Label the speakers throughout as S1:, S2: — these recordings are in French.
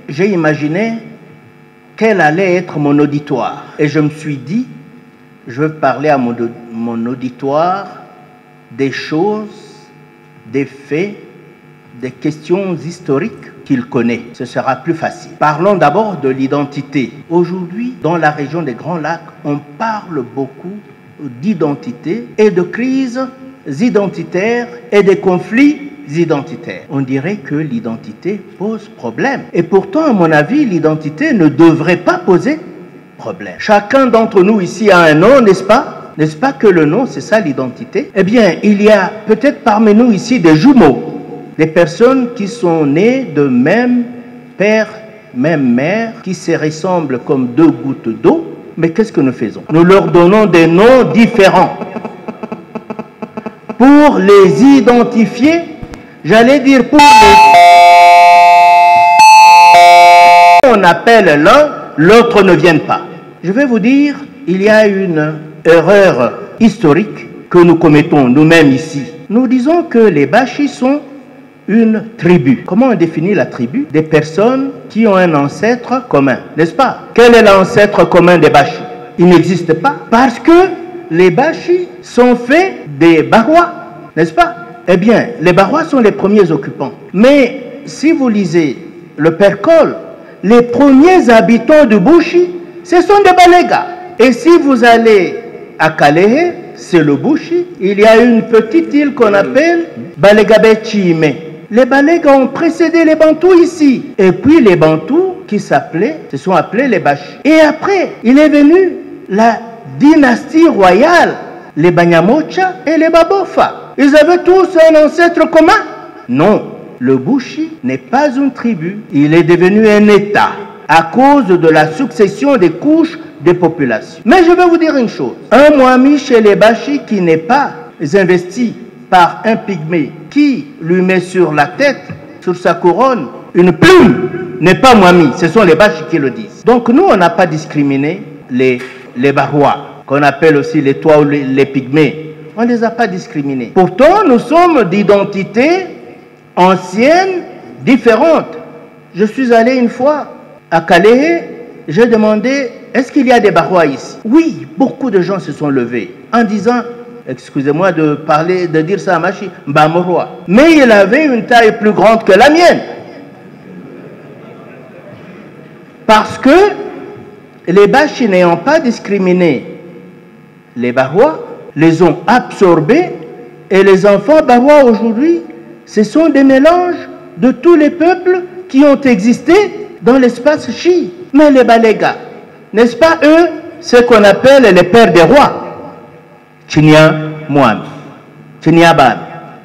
S1: j'ai imaginé quel allait être mon auditoire. Et je me suis dit, je veux parler à mon auditoire des choses, des faits, des questions historiques qu'il connaît. Ce sera plus facile. Parlons d'abord de l'identité. Aujourd'hui, dans la région des Grands Lacs, on parle beaucoup d'identité et de crises identitaires et de conflits identitaires. On dirait que l'identité pose problème. Et pourtant, à mon avis, l'identité ne devrait pas poser problème. Chacun d'entre nous ici a un nom, n'est-ce pas? N'est-ce pas que le nom, c'est ça l'identité? Eh bien, il y a peut-être parmi nous ici des jumeaux, des personnes qui sont nées de même père, même mère, qui se ressemblent comme deux gouttes d'eau. Mais qu'est-ce que nous faisons? Nous leur donnons des noms différents pour les identifier. J'allais dire pour les... On appelle l'un, l'autre ne vient pas. Je vais vous dire, il y a une erreur historique que nous commettons nous-mêmes ici. Nous disons que les Bachis sont une tribu. Comment on définit la tribu? Des personnes qui ont un ancêtre commun, n'est-ce pas? Quel est l'ancêtre commun des Bachis? Il n'existe pas, parce que les Bachis sont faits des Barois, n'est-ce pas? Eh bien, les Barois sont les premiers occupants. Mais si vous lisez le Père Cole, les premiers habitants du Bushi, ce sont des Balégas. Et si vous allez à Kalehe, c'est le Bushi, il y a une petite île qu'on appelle Balegabechime. Les Balégas ont précédé les Bantous ici. Et puis les Bantous qui se sont appelés les Bachis. Et après, il est venu la dynastie royale, les Banyamocha et les Babofa. Ils avaient tous un ancêtre commun? Non, le Bushi n'est pas une tribu, il est devenu un État à cause de la succession des couches des populations. Mais je vais vous dire une chose, un Mwami chez les Bachis qui n'est pas investi par un pygmée qui lui met sur la tête, sur sa couronne, une plume, n'est pas Mwami, ce sont les Bachis qui le disent. Donc nous, on n'a pas discriminé les Barois, qu'on appelle aussi les Tois ou les pygmées. On ne les a pas discriminés. Pourtant, nous sommes d'identités anciennes, différentes. Je suis allé une fois à Kalehe, j'ai demandé, est-ce qu'il y a des Barois ici? Oui, beaucoup de gens se sont levés en disant, excusez-moi de dire ça à Machi, Mbamoroa. Mais il avait une taille plus grande que la mienne. Parce que les Bachis n'ayant pas discriminé les Barois, les ont absorbés, et les enfants barois aujourd'hui, ce sont des mélanges de tous les peuples qui ont existé dans l'espace chi. Mais les Balégas, n'est-ce pas eux, ce qu'on appelle les pères des rois? Chinia Mwami, Chinia Bam,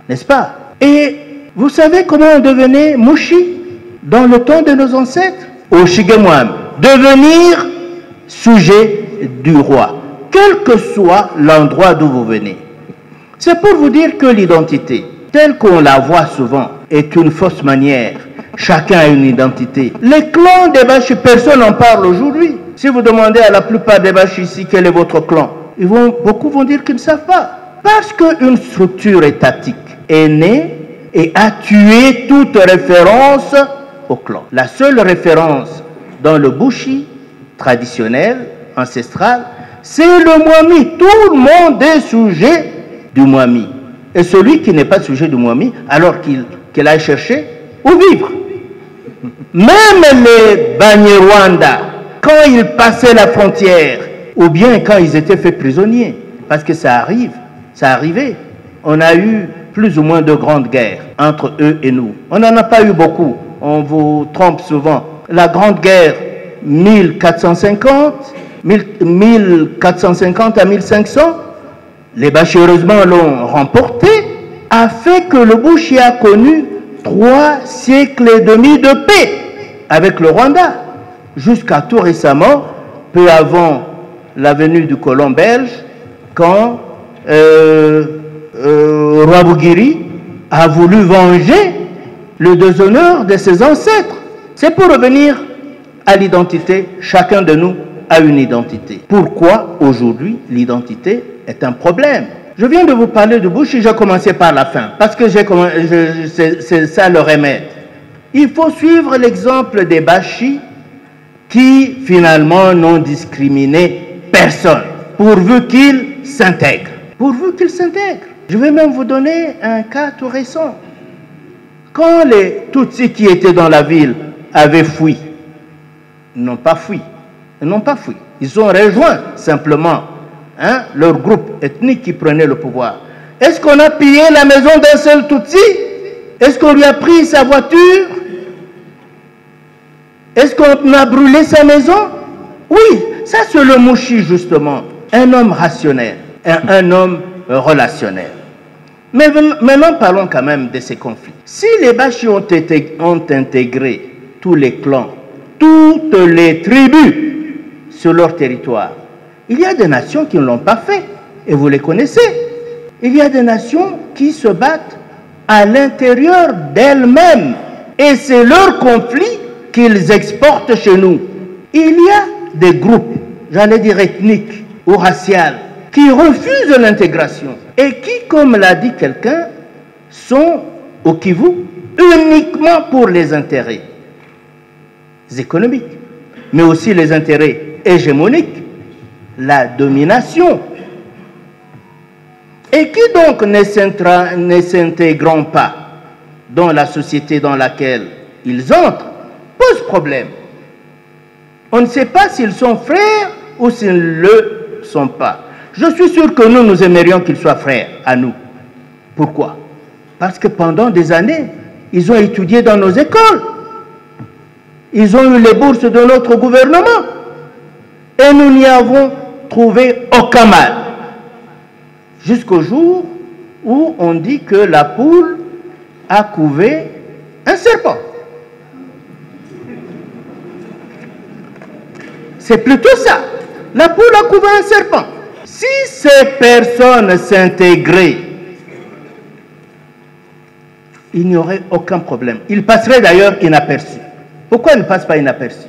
S1: n'est-ce pas? Et vous savez comment on devenait Mouchi dans le temps de nos ancêtres? Oshige Mwami, devenir sujet du roi, quel que soit l'endroit d'où vous venez. C'est pour vous dire que l'identité, telle qu'on la voit souvent, est une fausse manière. Chacun a une identité. Les clans des Bachis, personne n'en parle aujourd'hui. Si vous demandez à la plupart des Bachis ici quel est votre clan, beaucoup vont dire qu'ils ne savent pas. Parce qu'une structure étatique est née et a tué toute référence au clan. La seule référence dans le Bushi traditionnel, ancestral, c'est le Mwami. Tout le monde est sujet du Mwami. Et celui qui n'est pas sujet du Mwami, alors qu'il aille chercher où vivre. Même les Banyarwanda, quand ils passaient la frontière, ou bien quand ils étaient faits prisonniers, parce que ça arrive, ça arrivait. On a eu plus ou moins de grandes guerres entre eux et nous. On n'en a pas eu beaucoup, on vous trompe souvent. La grande guerre 1450 à 1500, les Bachis heureusement l'ont remporté, a fait que le Bushi a connu 3 siècles et demi de paix avec le Rwanda, jusqu'à tout récemment, peu avant la venue du colon belge, quand Rwabugiri a voulu venger le déshonneur de ses ancêtres. C'est pour revenir à l'identité, chacun de nous a une identité. Pourquoi aujourd'hui l'identité est un problème? Je viens de vous parler du Bushi, j'ai commencé par la fin, parce que c'est ça le remède. Il faut suivre l'exemple des Bachis qui finalement n'ont discriminé personne, pourvu qu'ils s'intègrent. Pourvu qu'ils s'intègrent. Je vais même vous donner un cas tout récent. Quand les Tutsis qui étaient dans la ville avaient fui, ils n'ont pas fui. Ils n'ont pas fui. Ils ont rejoint simplement leur groupe ethnique qui prenait le pouvoir. Est-ce qu'on a pillé la maison d'un seul Tutsi? Est-ce qu'on lui a pris sa voiture? Est-ce qu'on a brûlé sa maison? Oui, ça c'est le Mouchi justement, un homme rationnel, un homme relationnel. Mais maintenant parlons quand même de ces conflits. Si les Bachis ont intégré tous les clans, toutes les tribus sur leur territoire, il y a des nations qui ne l'ont pas fait, et vous les connaissez. Il y a des nations qui se battent à l'intérieur d'elles-mêmes, et c'est leur conflit qu'ils exportent chez nous. Il y a des groupes, j'allais dire ethniques ou raciales, qui refusent l'intégration et qui, comme l'a dit quelqu'un, sont au Kivu uniquement pour les intérêts économiques, mais aussi les intérêts hégémoniques, la domination. Et qui donc ne s'intégrant pas dans la société dans laquelle ils entrent, pose problème. On ne sait pas s'ils sont frères ou s'ils ne le sont pas. Je suis sûr que nous aimerions qu'ils soient frères à nous. Pourquoi? Parce que pendant des années, ils ont étudié dans nos écoles. Ils ont eu les bourses de notre gouvernement. Et nous n'y avons trouvé aucun mal. Jusqu'au jour où on dit que la poule a couvé un serpent. C'est plutôt ça. La poule a couvé un serpent. Si ces personnes s'intégraient, il n'y aurait aucun problème. Ils passeraient d'ailleurs inaperçus. Pourquoi ils ne passent pas inaperçus?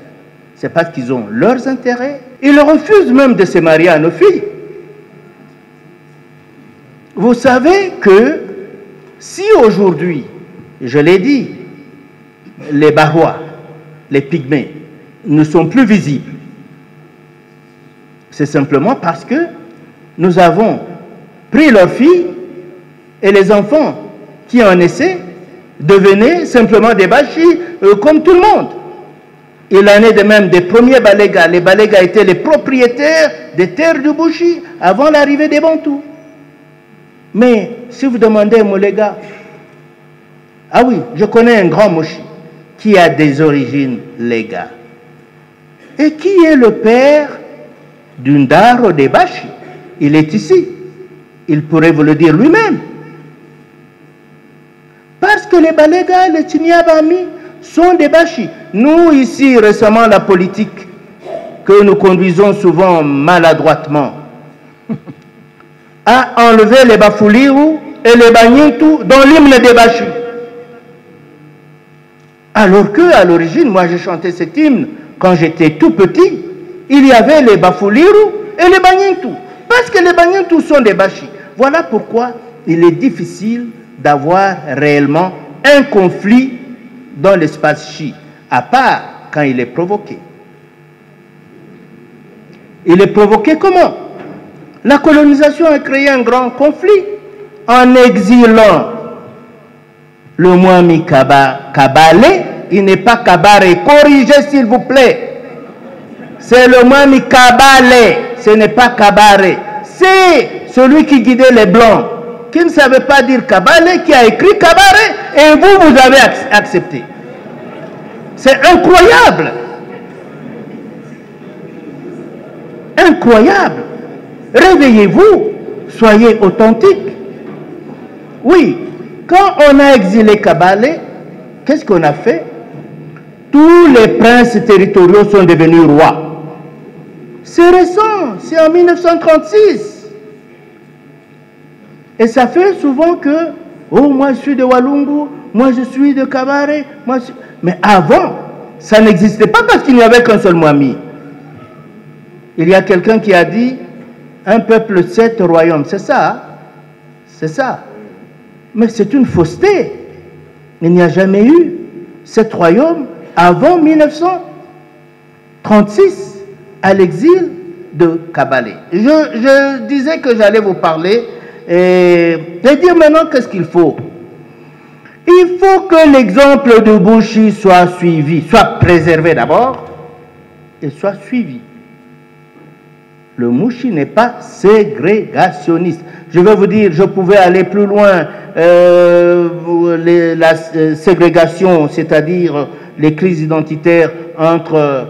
S1: C'est parce qu'ils ont leurs intérêts. Ils refusent même de se marier à nos filles. Vous savez que si aujourd'hui, je l'ai dit, les Bahois, les Pygmées, ne sont plus visibles, c'est simplement parce que nous avons pris leurs filles et les enfants qui en essaient devenaient simplement des Bachis comme tout le monde. Il en est de même des premiers Balégas. Les Balégas étaient les propriétaires des terres du Bouchi avant l'arrivée des Bantous. Mais si vous demandez à Molega, ah oui, je connais un grand Mouchi qui a des origines légales. Et qui est le père d'une Daro des Bachis? Il est ici. Il pourrait vous le dire lui-même. Parce que les Balégas, les Tchinyabami sont des Bachis. Nous, ici, récemment, la politique que nous conduisons souvent maladroitement a enlevé les Bafouliru et les Banyintu dans l'hymne des Bachis. Alors que, à l'origine, moi j'ai chanté cet hymne quand j'étais tout petit, il y avait les Bafouliru et les Banyintu. Parce que les Banyintu sont des Bachis. Voilà pourquoi il est difficile d'avoir réellement un conflit dans l'espace chi, à part quand il est provoqué. Il est provoqué comment? La colonisation a créé un grand conflit en exilant le Mwami Kabale. Il n'est pas Kabare. Corrigez s'il vous plaît. C'est le Mwami Kabale. Ce n'est pas Kabare. C'est celui qui guidait les Blancs, qui ne savait pas dire Kabale, qui a écrit Kabare, et vous avez accepté. C'est incroyable. Incroyable. Réveillez-vous, soyez authentiques. Oui, quand on a exilé Kabale, qu'est-ce qu'on a fait? Tous les princes territoriaux sont devenus rois. C'est récent, c'est en 1936. Et ça fait souvent que, oh, moi je suis de Walungu, moi je suis de Kabare, mais avant, ça n'existait pas parce qu'il n'y avait qu'un seul Mwami. Il y a quelqu'un qui a dit, un peuple, 7 royaumes, c'est ça, hein? C'est ça. Mais c'est une fausseté. Il n'y a jamais eu cet royaume avant 1936, à l'exil de Kabalé. Je disais que j'allais vous parler et dire maintenant qu'est-ce qu'il faut. Il faut que l'exemple de Bouchi soit suivi, soit préservé d'abord et soit suivi. Le Mouchi n'est pas ségrégationniste. Je veux vous dire, je pouvais aller plus loin. La ségrégation, c'est-à-dire les crises identitaires entre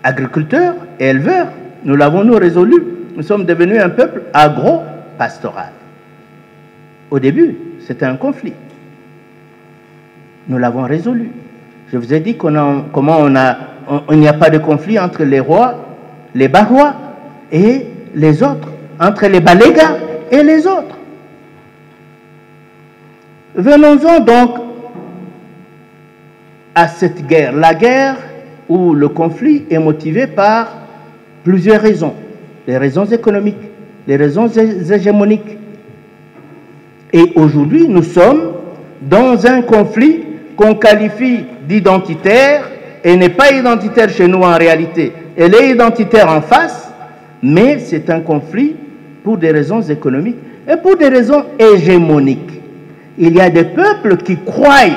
S1: agriculteurs et éleveurs, nous l'avons nous résolu. Nous sommes devenus un peuple agro-pastoral. Au début, c'était un conflit. Nous l'avons résolu. Je vous ai dit comment il n'y a pas de conflit entre les rois, les Barois et les autres, entre les Balégas et les autres. Venons-en donc à cette guerre. La guerre où le conflit est motivé par plusieurs raisons. Les raisons économiques, les raisons hégémoniques. Et aujourd'hui, nous sommes dans un conflit qu'on qualifie d'identitaire et n'est pas identitaire chez nous en réalité. Elle est identitaire en face, mais c'est un conflit pour des raisons économiques et pour des raisons hégémoniques. Il y a des peuples qui croient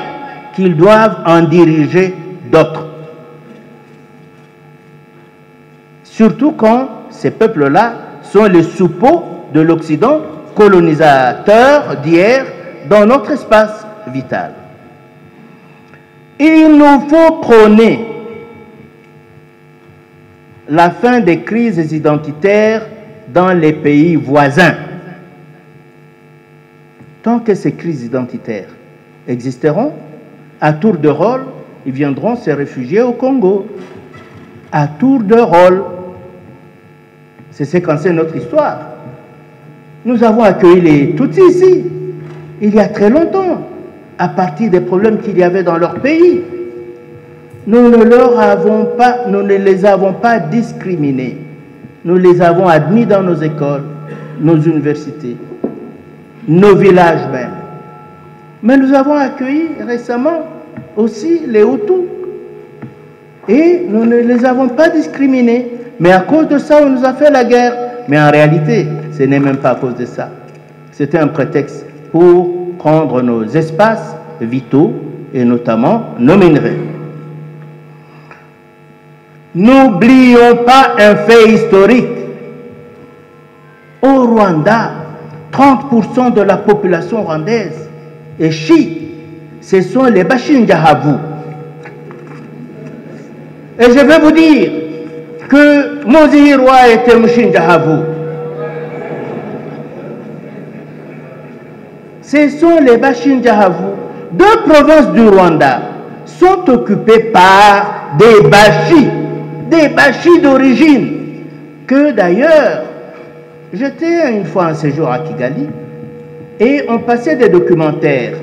S1: qu'ils doivent en diriger d'autres. Surtout quand ces peuples-là sont les suppôts de l'Occident colonisateur d'hier dans notre espace vital. Il nous faut prôner la fin des crises identitaires dans les pays voisins. Tant que ces crises identitaires existeront, à tour de rôle, ils viendront se réfugier au Congo. À tour de rôle. C'est ce qu'enseigne notre histoire. Nous avons accueilli les Tutsis ici, il y a très longtemps, à partir des problèmes qu'il y avait dans leur pays. Nous ne les avons pas discriminés. Nous les avons admis dans nos écoles, nos universités, nos villages même. Mais nous avons accueilli récemment aussi les Hutus. Et nous ne les avons pas discriminés. Mais à cause de ça, on nous a fait la guerre. Mais en réalité, ce n'est même pas à cause de ça. C'était un prétexte pour prendre nos espaces vitaux et notamment nos minerais. N'oublions pas un fait historique. Au Rwanda, 30% de la population rwandaise est chiite. Ce sont les Bashindjahavu. Et je vais vous dire que Mozihirwa était Mushinjahavu. Ce sont les Bashindjahavu. Deux provinces du Rwanda sont occupées par des Bashis d'origine, que d'ailleurs, j'étais une fois en séjour à Kigali et on passait des documentaires.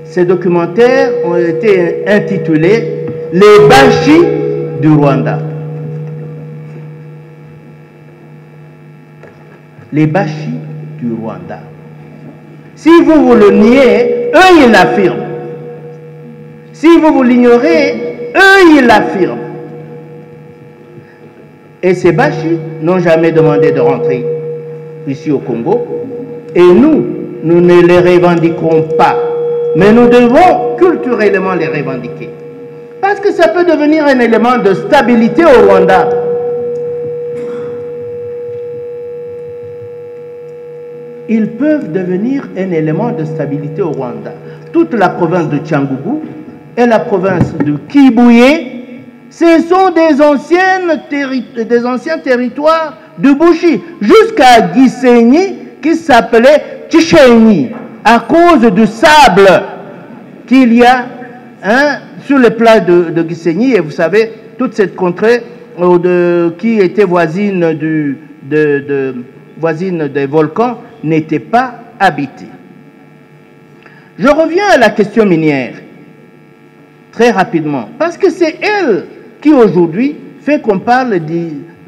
S1: Ces documentaires ont été intitulés « Les Bashis du Rwanda ». Les Bashis du Rwanda. Si vous le niez, eux ils l'affirment. Si vous l'ignorez, eux ils l'affirment. Et ces Bashis n'ont jamais demandé de rentrer ici au Congo. Et nous ne les revendiquons pas. Mais nous devons culturellement les revendiquer. Parce que ça peut devenir un élément de stabilité au Rwanda. Ils peuvent devenir un élément de stabilité au Rwanda. Toute la province de Tchangougou et la province de Kibuye, ce sont des anciens territoires de Bouchi, jusqu'à Gisenyi, qui s'appelait Tchéchénie, à cause du sable qu'il y a sur les plages de Gisenyi. Et vous savez, toute cette contrée qui était voisine des volcans n'était pas habitée. Je reviens à la question minière, très rapidement, parce que c'est elle qui aujourd'hui fait qu'on parle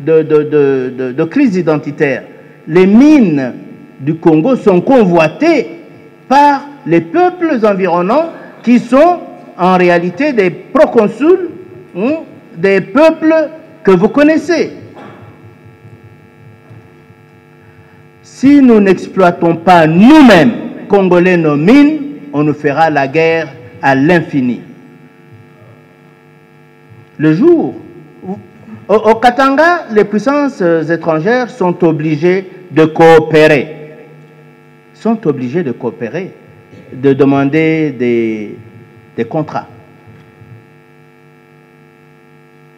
S1: de crise identitaire. Les mines du Congo sont convoitées par les peuples environnants qui sont en réalité des proconsuls, des peuples que vous connaissez. Si nous n'exploitons pas nous-mêmes, Congolais, nos mines, on nous fera la guerre à l'infini. Le jour, au Katanga, les puissances étrangères sont obligées de coopérer. Sont obligées de coopérer, de demander des contrats.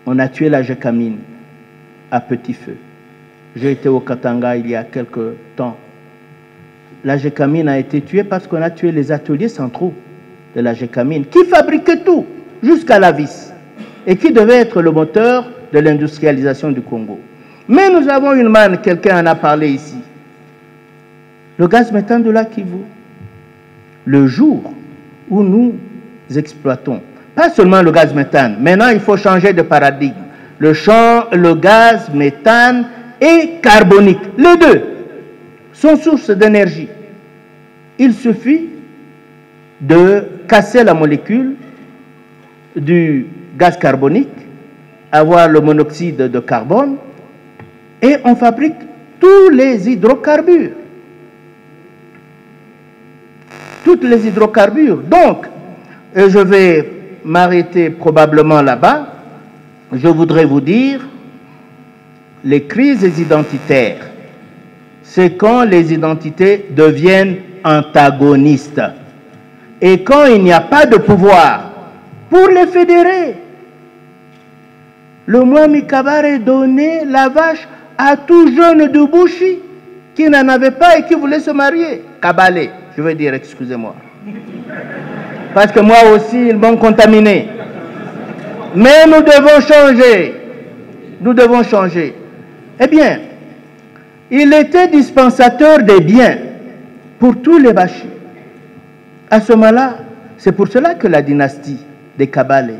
S1: On a tué la Gécamine à petit feu. J'ai été au Katanga il y a quelque temps. La Gécamine a été tuée parce qu'on a tué les ateliers centraux de la Gécamine, qui fabriquaient tout, jusqu'à la vis, et qui devait être le moteur de l'industrialisation du Congo. Mais nous avons une manne, quelqu'un en a parlé ici. Le gaz méthane de la Kivu. Le jour où nous exploitons, pas seulement le gaz méthane, maintenant il faut changer de paradigme. Le gaz méthane et carbonique, les deux sont sources d'énergie. Il suffit de casser la molécule du gaz carbonique, avoir le monoxyde de carbone, et on fabrique tous les hydrocarbures. Toutes les hydrocarbures. Donc, je vais m'arrêter probablement là-bas. Je voudrais vous dire, les crises identitaires, c'est quand les identités deviennent antagonistes. Et quand il n'y a pas de pouvoir pour les fédérer. Le Mwami Kabare donnait la vache à tout jeune de Bouchi qui n'en avait pas et qui voulait se marier. Kabale, je veux dire, excusez-moi. Parce que moi aussi, ils m'ont contaminé. Mais nous devons changer. Nous devons changer. Eh bien, il était dispensateur des biens pour tous les Bachis. À ce moment-là, c'est pour cela que la dynastie des Kabale,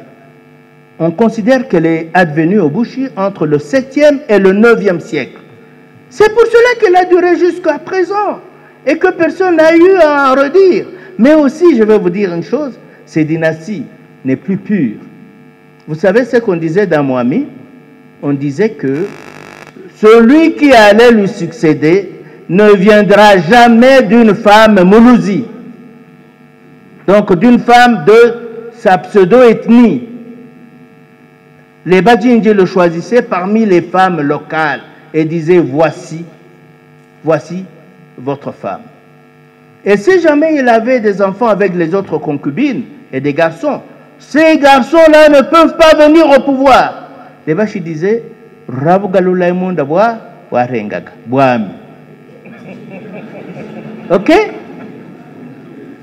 S1: on considère qu'elle est advenue au Bouchi entre le 7e et le 9e siècle. C'est pour cela qu'elle a duré jusqu'à présent et que personne n'a eu à en redire. Mais aussi, je vais vous dire une chose, cette dynastie n'est plus pure. Vous savez ce qu'on disait dans Mwami? On disait que celui qui allait lui succéder ne viendra jamais d'une femme Moulouzi, donc d'une femme de sa pseudo-ethnie. Les Badjinji le choisissaient parmi les femmes locales et disaient voici votre femme. Et si jamais il avait des enfants avec les autres concubines et des garçons, ces garçons-là ne peuvent pas venir au pouvoir. Les Bachis disaient ok?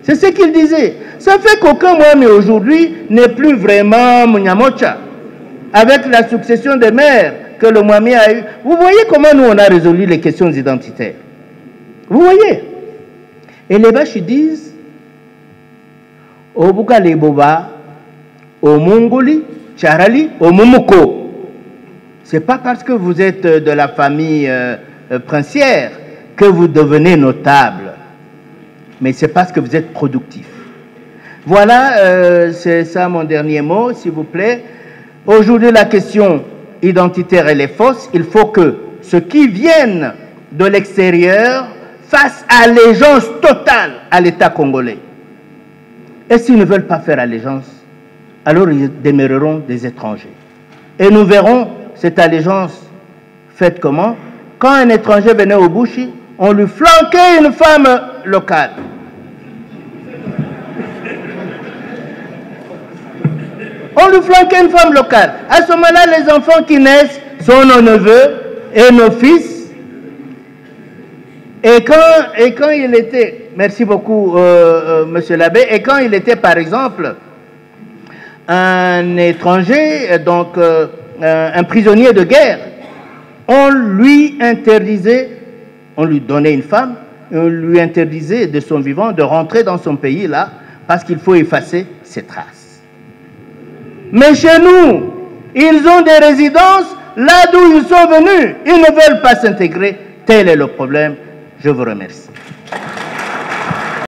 S1: C'est ce qu'ils disaient. Ça fait qu'aucun Mwami aujourd'hui n'est plus vraiment Munyamocha. Avec la succession des mères que le Mwami a eu. Vous voyez comment nous on a résolu les questions identitaires. Vous voyez? Et les Bachis disent Obuka Leboba, Omungoli, Charali, Omumuko. Ce n'est pas parce que vous êtes de la famille princière que vous devenez notable, mais c'est parce que vous êtes productif. Voilà, c'est ça mon dernier mot, s'il vous plaît. Aujourd'hui, la question identitaire, elle est fausse. Il faut que ceux qui viennent de l'extérieur fassent allégeance totale à l'État congolais. Et s'ils ne veulent pas faire allégeance, alors ils demeureront des étrangers. Et nous verrons cette allégeance faite comment? Quand un étranger venait au Bouchi, on lui flanquait une femme locale. On lui flanquait une femme locale. À ce moment-là, les enfants qui naissent sont nos neveux et nos fils. Et quand il était, merci beaucoup monsieur l'abbé, et quand il était par exemple un étranger, donc un prisonnier de guerre, on lui interdisait, on lui donnait une femme, on lui interdisait de son vivant de rentrer dans son pays là, parce qu'il faut effacer ses traces. Mais chez nous, ils ont des résidences là d'où ils sont venus. Ils ne veulent pas s'intégrer. Tel est le problème. Je vous remercie.